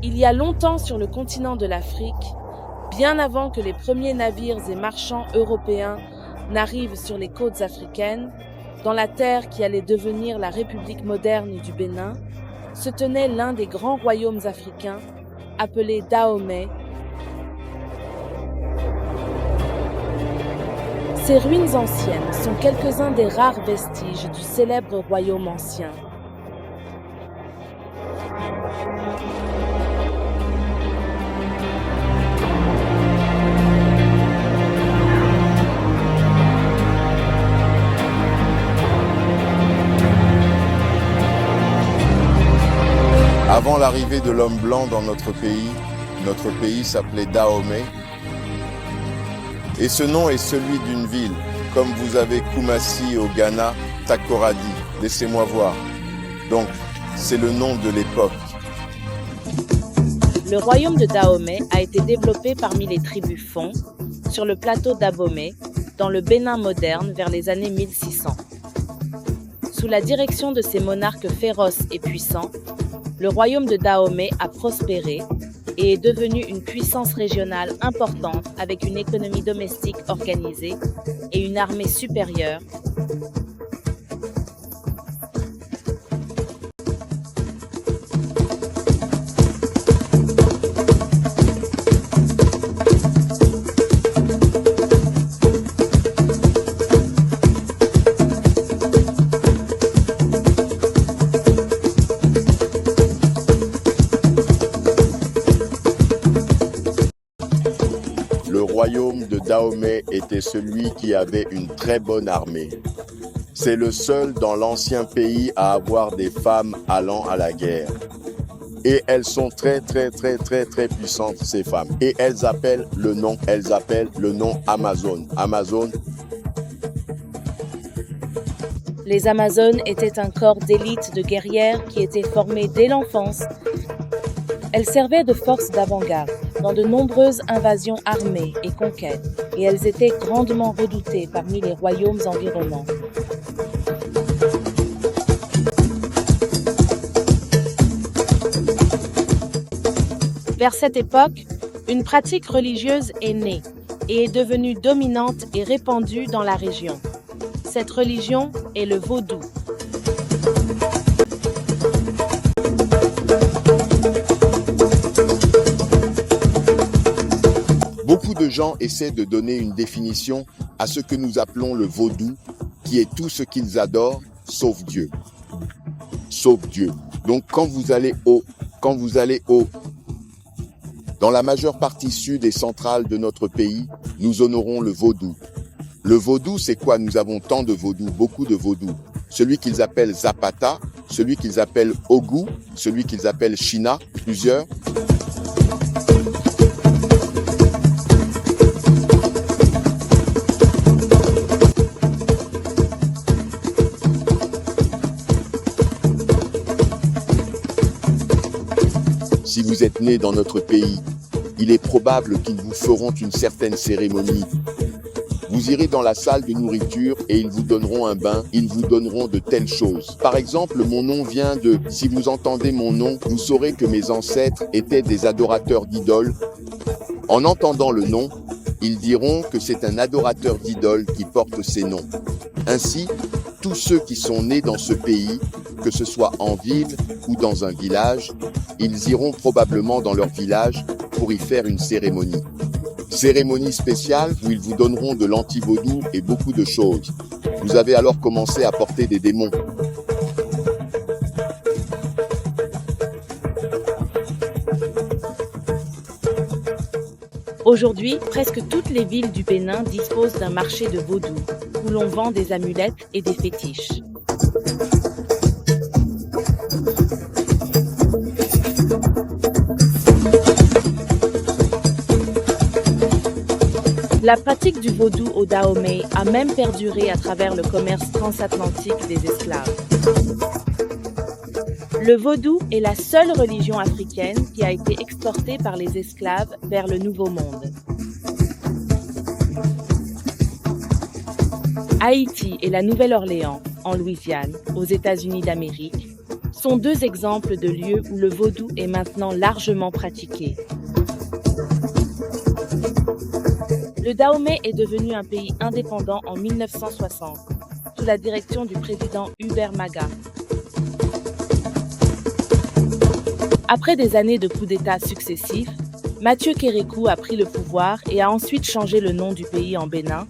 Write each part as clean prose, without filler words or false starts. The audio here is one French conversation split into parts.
Il y a longtemps sur le continent de l'Afrique, bien avant que les premiers navires et marchands européens n'arrivent sur les côtes africaines, dans la terre qui allait devenir la République moderne du Bénin, se tenait l'un des grands royaumes africains, appelé Dahomey. Ces ruines anciennes sont quelques-uns des rares vestiges du célèbre royaume ancien. Avant l'arrivée de l'homme blanc dans notre pays s'appelait Dahomey. Et ce nom est celui d'une ville, comme vous avez Koumassi au Ghana, Takoradi, laissez-moi voir. Donc, c'est le nom de l'époque. Le royaume de Dahomey a été développé parmi les tribus Fon, sur le plateau d'Abomey, dans le Bénin moderne vers les années 1600. Sous la direction de ces monarques féroces et puissants, le royaume de Dahomey a prospéré et est devenu une puissance régionale importante avec une économie domestique organisée et une armée supérieure. Le royaume de Dahomey était celui qui avait une très bonne armée. C'est le seul dans l'ancien pays à avoir des femmes allant à la guerre. Et elles sont très puissantes, ces femmes. Et elles appellent le nom Amazone. Amazone. Les Amazones étaient un corps d'élite de guerrières qui étaient formées dès l'enfance. Elles servaient de force d'avant-garde dans de nombreuses invasions armées et conquêtes, et elles étaient grandement redoutées parmi les royaumes environnants. Vers cette époque, une pratique religieuse est née et est devenue dominante et répandue dans la région. Cette religion est le vaudou. Beaucoup de gens essaient de donner une définition à ce que nous appelons le vaudou, qui est tout ce qu'ils adorent, sauf Dieu. Sauf Dieu. Donc quand vous allez dans la majeure partie sud et centrale de notre pays, nous honorons le vaudou. Le vaudou, c'est quoi? Nous avons tant de vaudou, beaucoup de vaudou. Celui qu'ils appellent Zapata, celui qu'ils appellent Ogu, celui qu'ils appellent China, plusieurs. Si vous êtes né dans notre pays, il est probable qu'ils vous feront une certaine cérémonie. Vous irez dans la salle de nourriture et ils vous donneront un bain, ils vous donneront de telles choses. Par exemple, mon nom vient de, si vous entendez mon nom, vous saurez que mes ancêtres étaient des adorateurs d'idoles. En entendant le nom, ils diront que c'est un adorateur d'idoles qui porte ces noms. Ainsi, tous ceux qui sont nés dans ce pays, que ce soit en ville ou dans un village, ils iront probablement dans leur village pour y faire une cérémonie. Cérémonie spéciale où ils vous donneront de l'anti-vaudou et beaucoup de choses. Vous avez alors commencé à porter des démons. Aujourd'hui, presque toutes les villes du Bénin disposent d'un marché de vaudou, où l'on vend des amulettes et des fétiches. La pratique du vaudou au Dahomey a même perduré à travers le commerce transatlantique des esclaves. Le vaudou est la seule religion africaine qui a été exportée par les esclaves vers le Nouveau Monde. Haïti et la Nouvelle-Orléans, en Louisiane, aux États-Unis d'Amérique, sont deux exemples de lieux où le vaudou est maintenant largement pratiqué. Le Dahomey est devenu un pays indépendant en 1960, sous la direction du président Hubert Maga. Après des années de coups d'État successifs, Mathieu Kérékou a pris le pouvoir et a ensuite changé le nom du pays en Bénin.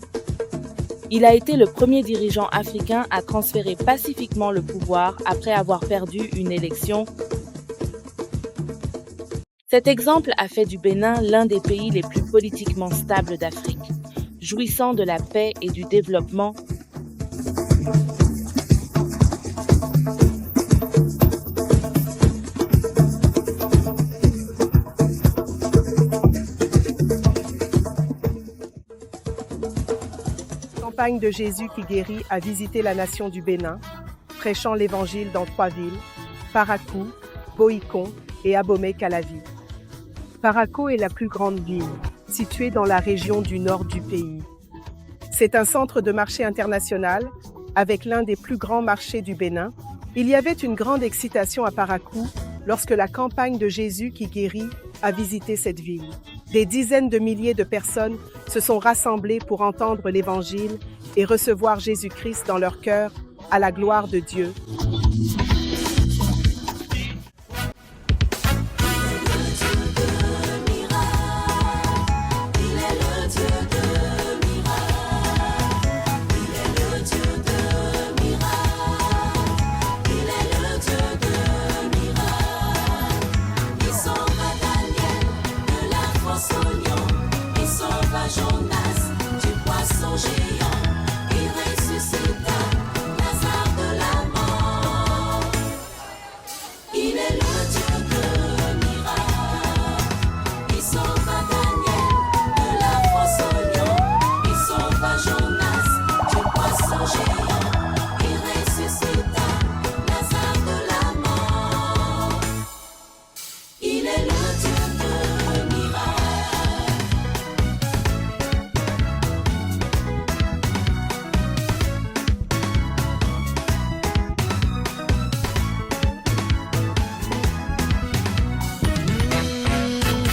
Il a été le premier dirigeant africain à transférer pacifiquement le pouvoir après avoir perdu une élection. Cet exemple a fait du Bénin l'un des pays les plus politiquement stables d'Afrique, jouissant de la paix et du développement. La campagne de Jésus qui guérit a visité la nation du Bénin, prêchant l'évangile dans 3 villes, Parakou, Boïkon et Abomey-Calavi. Parakou est la plus grande ville, située dans la région du nord du pays. C'est un centre de marché international, avec l'un des plus grands marchés du Bénin. Il y avait une grande excitation à Parakou lorsque la campagne de Jésus qui guérit a visité cette ville. Des dizaines de milliers de personnes se sont rassemblées pour entendre l'Évangile et recevoir Jésus-Christ dans leur cœur, à la gloire de Dieu.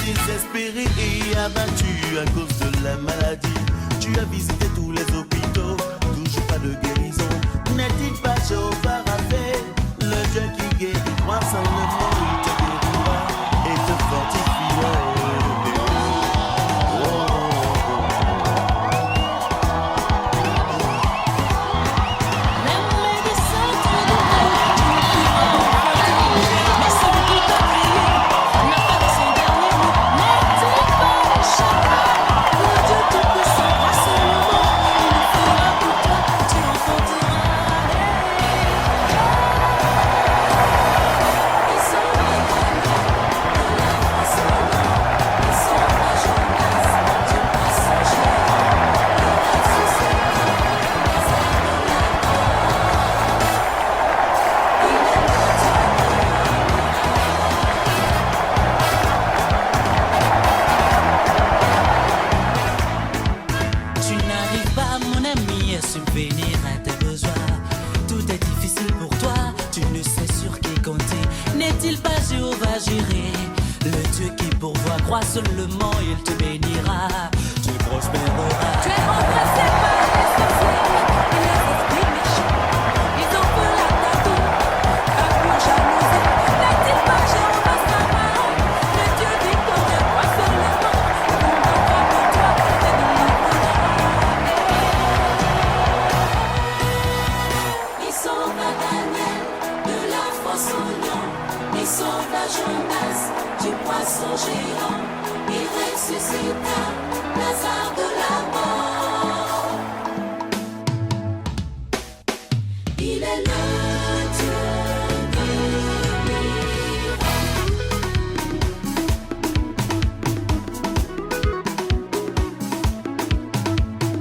Désespéré et abattu à cause de la maladie, tu as visité tous les hôpitaux, toujours pas de guérison. N'est-il pas Jéhovah Rapha, le Dieu qui guérit, crois en le mot, il te guérira et te fortifiera. Subvenir à tes besoins. Tout est difficile pour toi, tu ne sais sur qui compter. N'est-il pas Jéhovah Jireh, le Dieu qui pourvoit, crois seulement, il te bénira, tu prospéreras. Tu es remplacé par les sorciers et les esprits méchants. Ils ont fait la tatou, pas pour jalousie. N'est-il pas Jéhovah Sabaoth, le Dieu victorieux, crois seulement, il combattra pour toi et te délivrera. Il sauva Jonas du poisson géant, il ressuscita Lazare de la mort. Il est le Dieu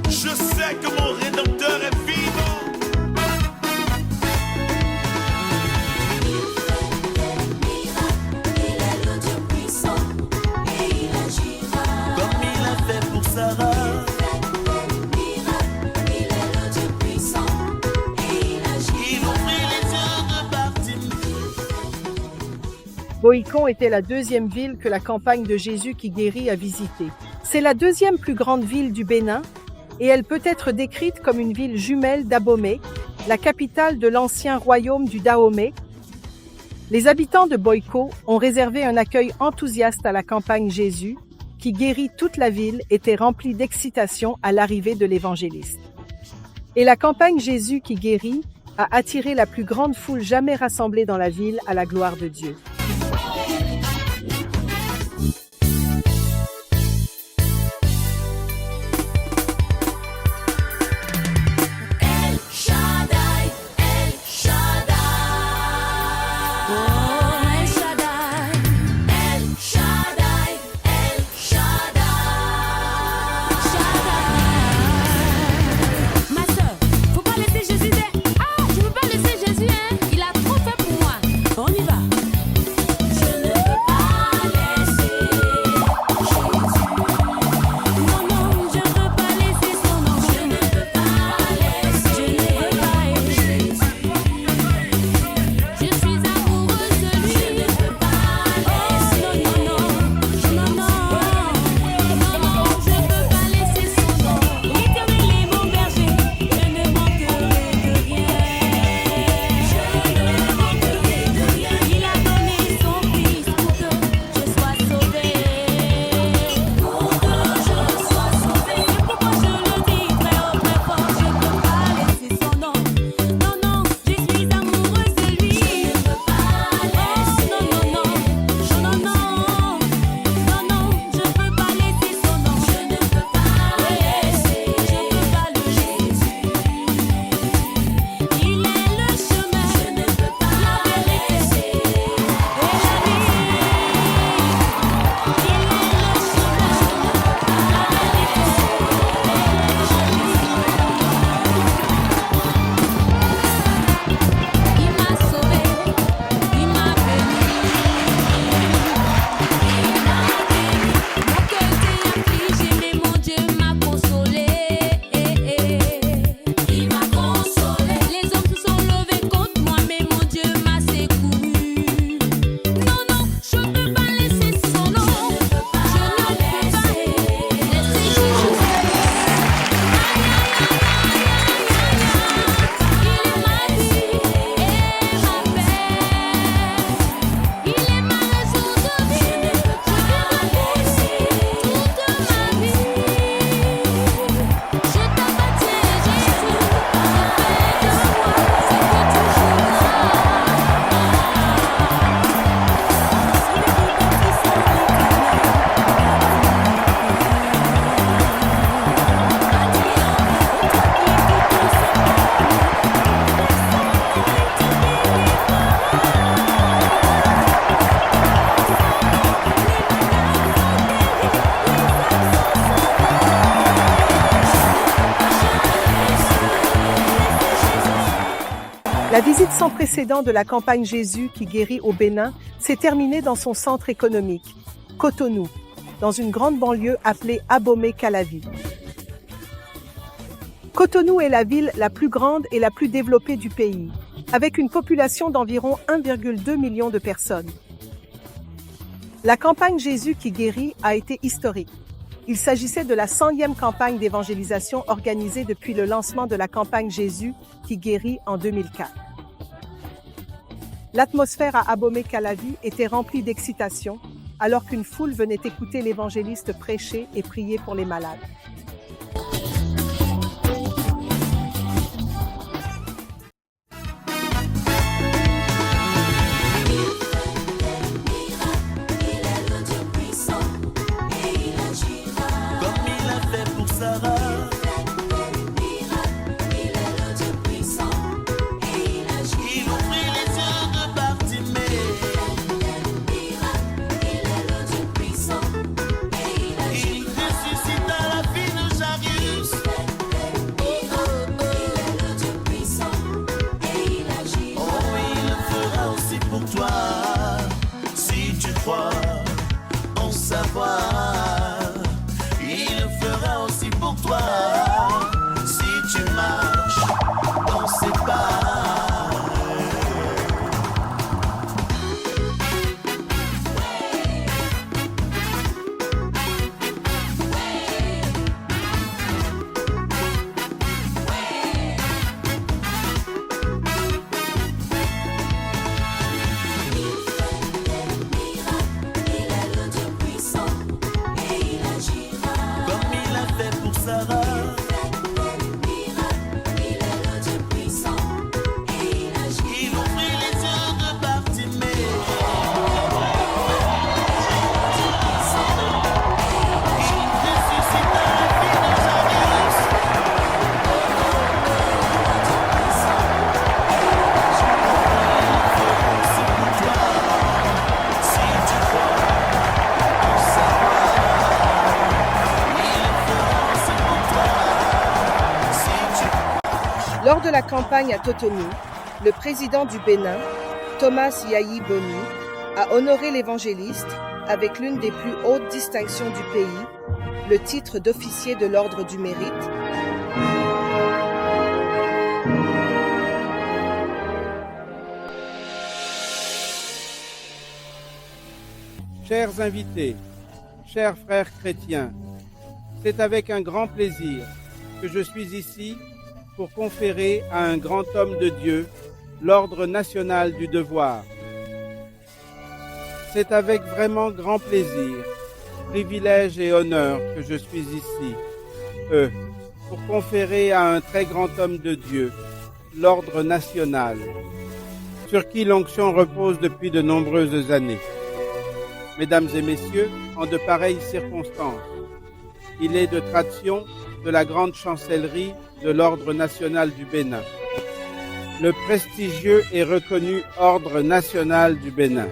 Je sais que mon Rédempteur est vivant. Il Boïcon était la deuxième ville que la campagne de Jésus qui guérit a visitée. C'est la deuxième plus grande ville du Bénin et elle peut être décrite comme une ville jumelle d'Abomey, la capitale de l'ancien royaume du Dahomey. Les habitants de Boïko ont réservé un accueil enthousiaste à la campagne Jésus, qui guérit toute la ville, était remplie d'excitation à l'arrivée de l'évangéliste. Et la campagne Jésus qui guérit a attiré la plus grande foule jamais rassemblée dans la ville à la gloire de Dieu. La visite sans précédent de la campagne Jésus qui guérit au Bénin s'est terminée dans son centre économique, Cotonou, dans une grande banlieue appelée Abomey-Calavi. Cotonou est la ville la plus grande et la plus développée du pays, avec une population d'environ 1,2 million de personnes. La campagne Jésus qui guérit a été historique. Il s'agissait de la 100e campagne d'évangélisation organisée depuis le lancement de la campagne Jésus qui guérit en 2004. L'atmosphère à Abomey-Calavi était remplie d'excitation, alors qu'une foule venait écouter l'évangéliste prêcher et prier pour les malades. Il ressuscita la vie. Lors de la campagne à Cotonou, le président du Bénin, Thomas Yayi Boni, a honoré l'évangéliste avec l'une des plus hautes distinctions du pays, le titre d'officier de l'Ordre du Mérite. Chers invités, chers frères chrétiens, c'est avec un grand plaisir que je suis ici pour conférer à un grand homme de Dieu l'Ordre national du devoir. C'est avec vraiment grand plaisir, privilège et honneur que je suis ici, pour conférer à un très grand homme de Dieu l'Ordre national, sur qui l'onction repose depuis de nombreuses années. Mesdames et messieurs, en de pareilles circonstances, il est de tradition de la grande chancellerie de l'Ordre national du Bénin, le prestigieux et reconnu Ordre national du Bénin,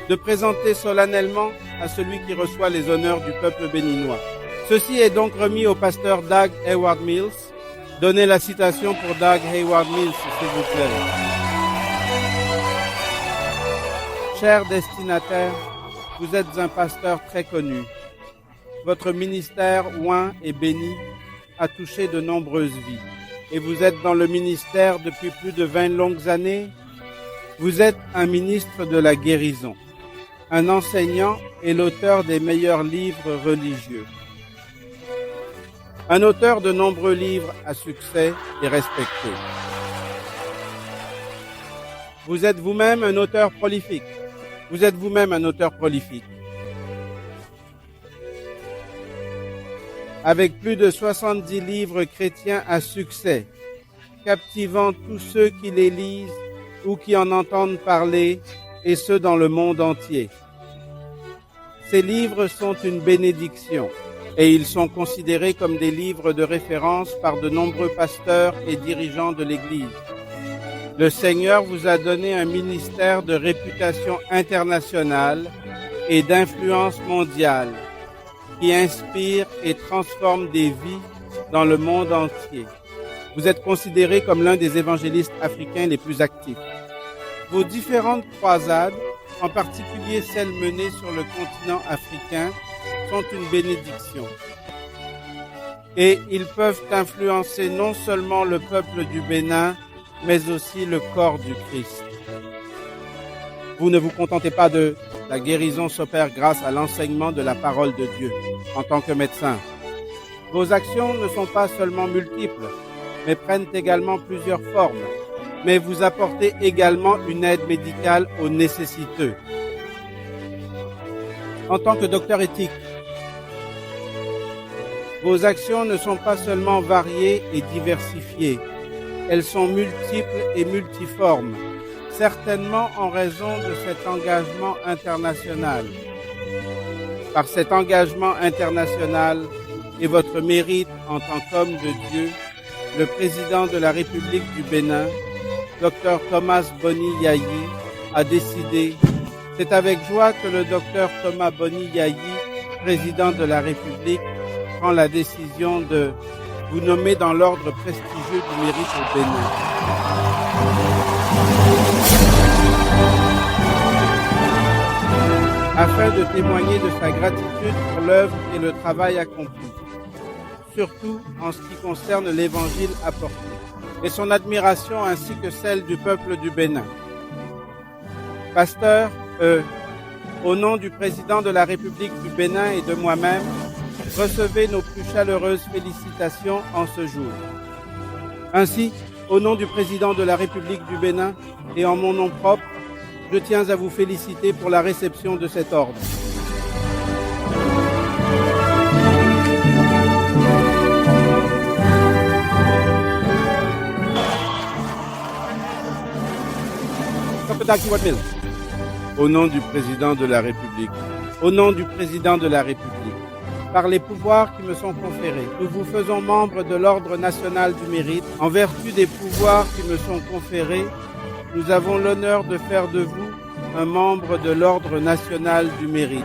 de présenter solennellement à celui qui reçoit les honneurs du peuple béninois. Ceci est donc remis au pasteur Doug Hayward Mills. Donnez la citation pour Doug Hayward Mills, s'il vous plaît. Chers destinataires, vous êtes un pasteur très connu. Votre ministère oint et béni a touché de nombreuses vies. Et vous êtes dans le ministère depuis plus de 20 longues années. Vous êtes un ministre de la guérison, un enseignant et l'auteur des meilleurs livres religieux. Un auteur de nombreux livres à succès et respecté. Vous êtes vous-même un auteur prolifique. Vous êtes vous-même un auteur prolifique. Avec plus de 70 livres chrétiens à succès, captivant tous ceux qui les lisent ou qui en entendent parler, et ce dans le monde entier. Ces livres sont une bénédiction et ils sont considérés comme des livres de référence par de nombreux pasteurs et dirigeants de l'Église. Le Seigneur vous a donné un ministère de réputation internationale et d'influence mondiale qui inspire et transforme des vies dans le monde entier. Vous êtes considéré comme l'un des évangélistes africains les plus actifs. Vos différentes croisades, en particulier celles menées sur le continent africain, sont une bénédiction. Et ils peuvent influencer non seulement le peuple du Bénin, mais aussi le corps du Christ. Vous ne vous contentez pas de la guérison s'opère grâce à l'enseignement de la parole de Dieu en tant que médecin. Vos actions ne sont pas seulement multiples, mais prennent également plusieurs formes. Mais vous apportez également une aide médicale aux nécessiteux. En tant que docteur éthique, vos actions ne sont pas seulement variées et diversifiées, elles sont multiples et multiformes, certainement en raison de cet engagement international. Par cet engagement international et votre mérite en tant qu'homme de Dieu, le président de la République du Bénin, Dr Thomas Boni Yayi, a décidé, c'est avec joie que le Dr Thomas Boni Yayi, président de la République, prend la décision de vous nommer dans l'ordre prestigieux du mérite au Bénin. Afin de témoigner de sa gratitude pour l'œuvre et le travail accompli, surtout en ce qui concerne l'évangile apporté, et son admiration ainsi que celle du peuple du Bénin. Pasteur, au nom du président de la République du Bénin et de moi-même, recevez nos plus chaleureuses félicitations en ce jour. Ainsi, au nom du président de la République du Bénin et en mon nom propre, je tiens à vous féliciter pour la réception de cet ordre. Au nom du président de la République, au nom du président de la République, par les pouvoirs qui me sont conférés, nous vous faisons membre de l'Ordre national du mérite. En vertu des pouvoirs qui me sont conférés, nous avons l'honneur de faire de vous un membre de l'Ordre national du mérite.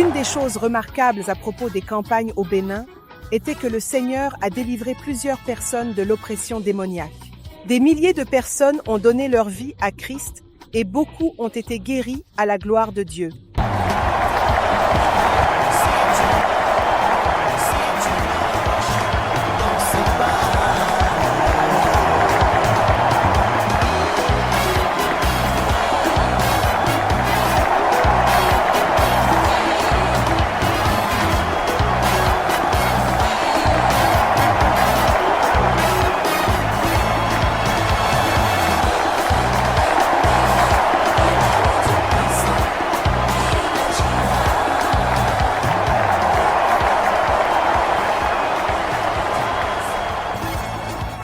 L'une des choses remarquables à propos des campagnes au Bénin était que le Seigneur a délivré plusieurs personnes de l'oppression démoniaque. Des milliers de personnes ont donné leur vie à Christ et beaucoup ont été guéris à la gloire de Dieu.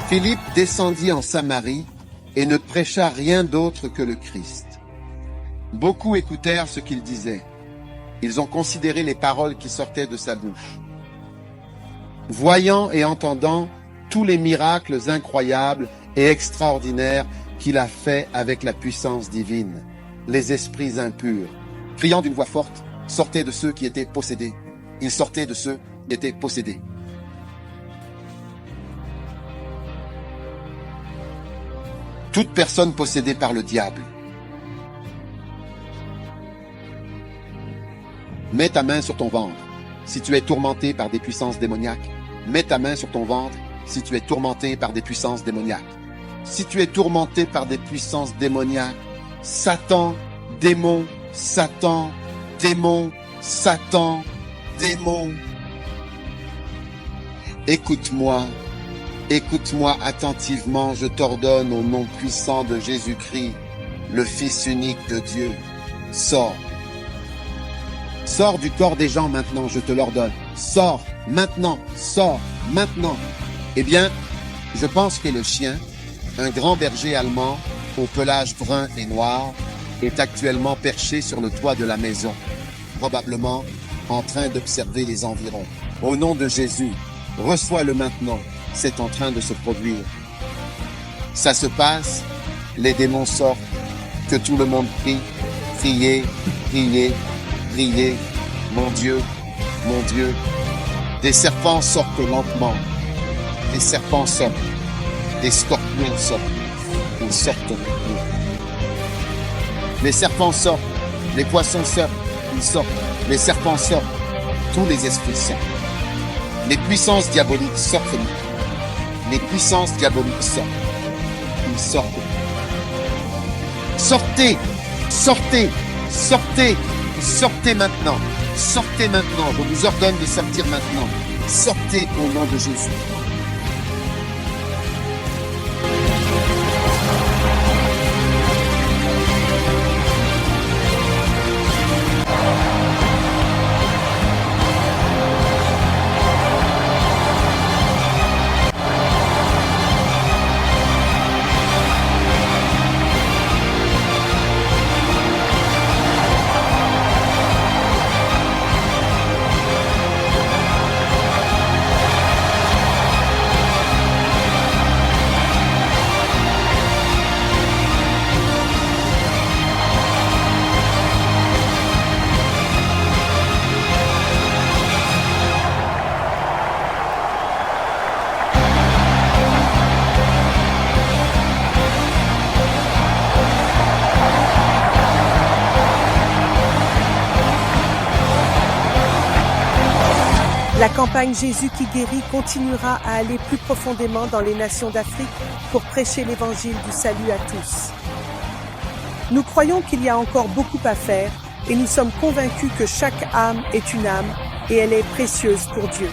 Philippe descendit en Samarie et ne prêcha rien d'autre que le Christ. Beaucoup écoutèrent ce qu'il disait. Ils ont considéré les paroles qui sortaient de sa bouche. Voyant et entendant tous les miracles incroyables et extraordinaires qu'il a fait avec la puissance divine, les esprits impurs, criant d'une voix forte, sortaient de ceux qui étaient possédés. Ils sortaient de ceux qui étaient possédés. Toute personne possédée par le diable. Mets ta main sur ton ventre si tu es tourmenté par des puissances démoniaques. Mets ta main sur ton ventre si tu es tourmenté par des puissances démoniaques. Si tu es tourmenté par des puissances démoniaques, Satan, démon, Satan, démon, Satan, démon. Écoute-moi. Écoute-moi attentivement, je t'ordonne au nom puissant de Jésus-Christ, le Fils unique de Dieu. Sors. Sors du corps des gens maintenant, je te l'ordonne. Sors maintenant, sors maintenant. Eh bien, je pense que le chien, un grand berger allemand au pelage brun et noir, est actuellement perché sur le toit de la maison, probablement en train d'observer les environs. Au nom de Jésus, reçois-le maintenant. C'est en train de se produire. Ça se passe, les démons sortent, que tout le monde prie, priez, priez, priez, mon Dieu, mon Dieu. Des serpents sortent lentement, des serpents sortent, des scorpions sortent, ils sortent maintenant. Les serpents sortent, les poissons sortent, ils sortent, les serpents sortent, tous les esprits sortent. Les puissances diaboliques sortent maintenant. Les puissances diaboliques sortent. Ils sortent. Sortez, sortez, sortez, sortez maintenant. Sortez maintenant. Je vous ordonne de sortir maintenant. Sortez au nom de Jésus. La campagne Jésus qui guérit continuera à aller plus profondément dans les nations d'Afrique pour prêcher l'évangile du salut à tous. Nous croyons qu'il y a encore beaucoup à faire et nous sommes convaincus que chaque âme est une âme et elle est précieuse pour Dieu.